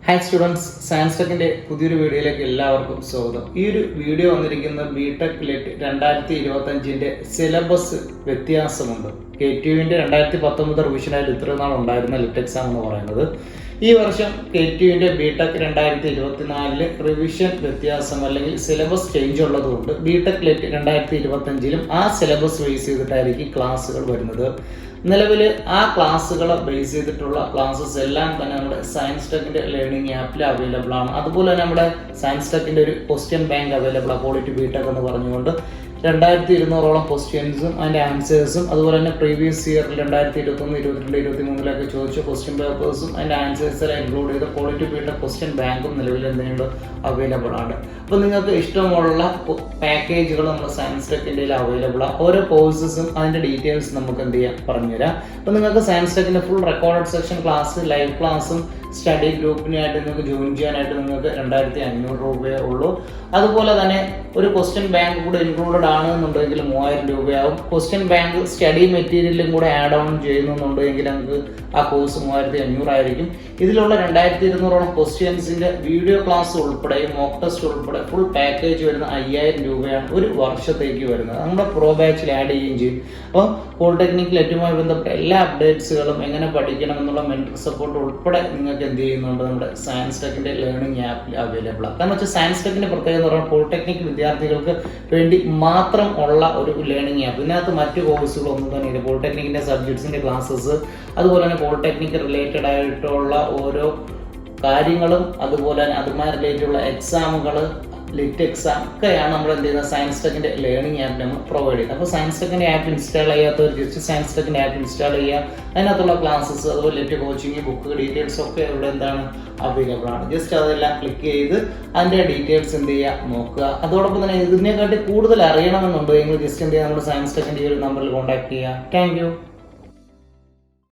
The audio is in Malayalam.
ഹായ് സ്റ്റുഡൻസ്, സയൻസ് ടെക്കിൻ്റെ പുതിയൊരു വീഡിയോയിലേക്ക് എല്ലാവർക്കും സ്വാഗതം. ഈ ഒരു വീഡിയോ വന്നിരിക്കുന്ന ബിടെക് ലെറ്റ് 2025 സിലബസ് വ്യത്യാസമുണ്ട്. KTUവിൻ്റെ 2019 റിവിഷനായിട്ട് ഇത്രയും നാൾ ഉണ്ടായിരുന്ന ലെറ്റ് എക്സാം എന്ന് പറയുന്നത് ഈ വർഷം KTUവിൻ്റെ ബിടെക് 2024 റിവിഷൻ വ്യത്യാസം അല്ലെങ്കിൽ സിലബസ് ചേഞ്ച് ഉള്ളതുകൊണ്ട് ബിടെക് ലെറ്റ് 2025 ആ സിലബസ് ബേസ് ചെയ്തിട്ടായിരിക്കും ക്ലാസ്സുകൾ വരുന്നത്. നിലവിൽ ആ ക്ലാസ്സുകളെ ബേസ് ചെയ്തിട്ടുള്ള ക്ലാസ്സസ് എല്ലാം തന്നെ നമ്മുടെ സയൻസ് ടെക്കിൻ്റെ ലേണിംഗ് ആപ്പിൽ അവൈലബിൾ ആണ്. അതുപോലെ തന്നെ നമ്മുടെ സയൻസ് ടെക്കിൻ്റെ ഒരു ക്വസ്റ്റ്യൻ ബാങ്ക് അവൈലബിൾ ആണ്, ക്വാളിറ്റി ബിടെക് എന്ന് പറഞ്ഞുകൊണ്ട് 2200ഓളം ക്വസ്റ്റ്യൻസും അതിൻ്റെ ആൻസേഴ്സും അതുപോലെ തന്നെ പ്രീവിയസ് ഇയറിൽ 2021, 22, 23 ചോദിച്ച ക്വസ്റ്റ്യൻ പേപ്പേഴ്സും അതിൻ്റെ ആൻസേഴ്സെല്ലാം ഇൻക്ലൂഡ് ചെയ്ത ക്വാളിറ്റി ബിടെക് ക്വസ്റ്റ്യൻ ബാങ്കും നിലവിൽ എന്തെങ്കിലും അവൈലബിൾ ആണ്. അപ്പോൾ നിങ്ങൾക്ക് ഇഷ്ടമുള്ള പാക്കേജുകൾ നമ്മുടെ സയൻസ് ടെക്കിൻ്റെ അവൈലബിൾ ആണ്. ഓരോ കോഴ്സസും അതിൻ്റെ ഡീറ്റെയിൽസ് നമുക്ക് എന്ത് ചെയ്യാം പറഞ്ഞുതരാം. അപ്പോൾ നിങ്ങൾക്ക് സയൻസ് ടെക്കിൻ്റെ full recorded section class, live ക്ലാസ്സും സ്റ്റഡി ഗ്രൂപ്പിനായിട്ട് നിങ്ങൾക്ക് ജോയിൻ ചെയ്യാനായിട്ട് നിങ്ങൾക്ക് 2500 രൂപയേ ഉള്ളൂ. അതുപോലെ തന്നെ ഒരു ക്വസ്റ്റ്യൻ ബാങ്ക് കൂടെ ഇൻക്ലൂഡഡ് ആണെന്നുണ്ടെങ്കിൽ 3000 രൂപയാവും. ക്വസ്റ്റ്യൻ ബാങ്ക് സ്റ്റഡി മെറ്റീരിയലും കൂടെ ആഡ് ഓൺ ചെയ്യുന്നുണ്ടെങ്കിൽ നമുക്ക് ആ കോഴ്സ് 3500 ആയിരിക്കും. ഇതിലുള്ള 2200ഓളം ക്വസ്റ്റ്യൻസിൻ്റെ വീഡിയോ ക്ലാസ് ഉൾപ്പെടെ മോക്ക് ടെസ്റ്റ് ഉൾപ്പെടെ ഫുൾ പാക്കേജ് വരുന്ന 5000 രൂപയാണ് ഒരു വർഷത്തേക്ക് വരുന്നത്. നമ്മുടെ പ്രോ ബാച്ചിൽ ആഡ് ചെയ്യുകയും ചെയ്യും. അപ്പോൾ പോളിടെക്നിക് ലെറ്റുമായി ബന്ധപ്പെട്ട എല്ലാ അപ്ഡേറ്റ്സുകളും എങ്ങനെ പഠിക്കണം എന്നുള്ള മെന്റർ സപ്പോർട്ട് ഉൾപ്പെടെ നിങ്ങൾക്ക് എന്ത് ചെയ്യുന്നുണ്ട് നമ്മുടെ സയൻസ് ടെക്കിൻ്റെ ലേണിംഗ് ആപ്പിൽ അവൈലബിൾ ആണ്. കാരണം വെച്ചാൽ സയൻസ് ടെക്കിൻ്റെ പ്രത്യേകത എന്ന് പറഞ്ഞാൽ പോളിടെക്നിക് വിദ്യാർത്ഥികൾക്ക് വേണ്ടി മാത്രം ഉള്ള ഒരു ലേണിംഗ് ആപ്പ്. ഇതിനകത്ത് മറ്റു കോഴ്സുകളൊന്നും തന്നെ ഇല്ല. പോളിടെക്നിക്കിൻ്റെ സബ്ജക്ട്സിൻ്റെ ക്ലാസ്സസ്, അതുപോലെ തന്നെ പോളിടെക്നിക് റിലേറ്റഡ് ആയിട്ടുള്ള ഓരോ കാര്യങ്ങളും, അതുപോലെ തന്നെ അതുമായി റിലേറ്റഡുള്ള എക്സാമുകൾ, ലിറ്റ് എക്സാം ഒക്കെയാണ് നമ്മൾ എന്ത് ചെയ്യുന്നത് സയൻസ് ടെക്കിൻ്റെ ലേണിംഗ് ആപ്പ് നമ്മൾ പ്രൊവൈഡ് ചെയ്യുന്നത്. അപ്പോൾ സയൻസ് ടെക്കിൻ്റെ ആപ്പ് ഇൻസ്റ്റാൾ ചെയ്യാത്തവർ ജസ്റ്റ് സയൻസ് ടെക്കിൻ്റെ ആപ്പ് ഇൻസ്റ്റാൾ ചെയ്യുക. അതിനകത്തുള്ള ക്ലാസ്സസ്, അതുപോലെ ലിറ്റ് കോച്ചിങ്, ബുക്ക് ഡീറ്റെയിൽസ് ഒക്കെ ഇവിടെ എന്താണ് അവൈലബിൾ ആണ്. ജസ്റ്റ് അതെല്ലാം ക്ലിക്ക് ചെയ്ത് അതിൻ്റെ ഡീറ്റെയിൽസ് എന്ത് ചെയ്യുക നോക്കുക. അതോടൊപ്പം തന്നെ ഇതിനെക്കാട്ടി കൂടുതൽ അറിയണമെന്നുണ്ടെങ്കിൽ ജസ്റ്റ് എന്ത് ചെയ്യുക നമ്മുടെ സയൻസ് ടെക്കിൻ്റെ ഈ ഒരു നമ്പറിൽ കോൺടാക്ട് ചെയ്യുക. Thank you.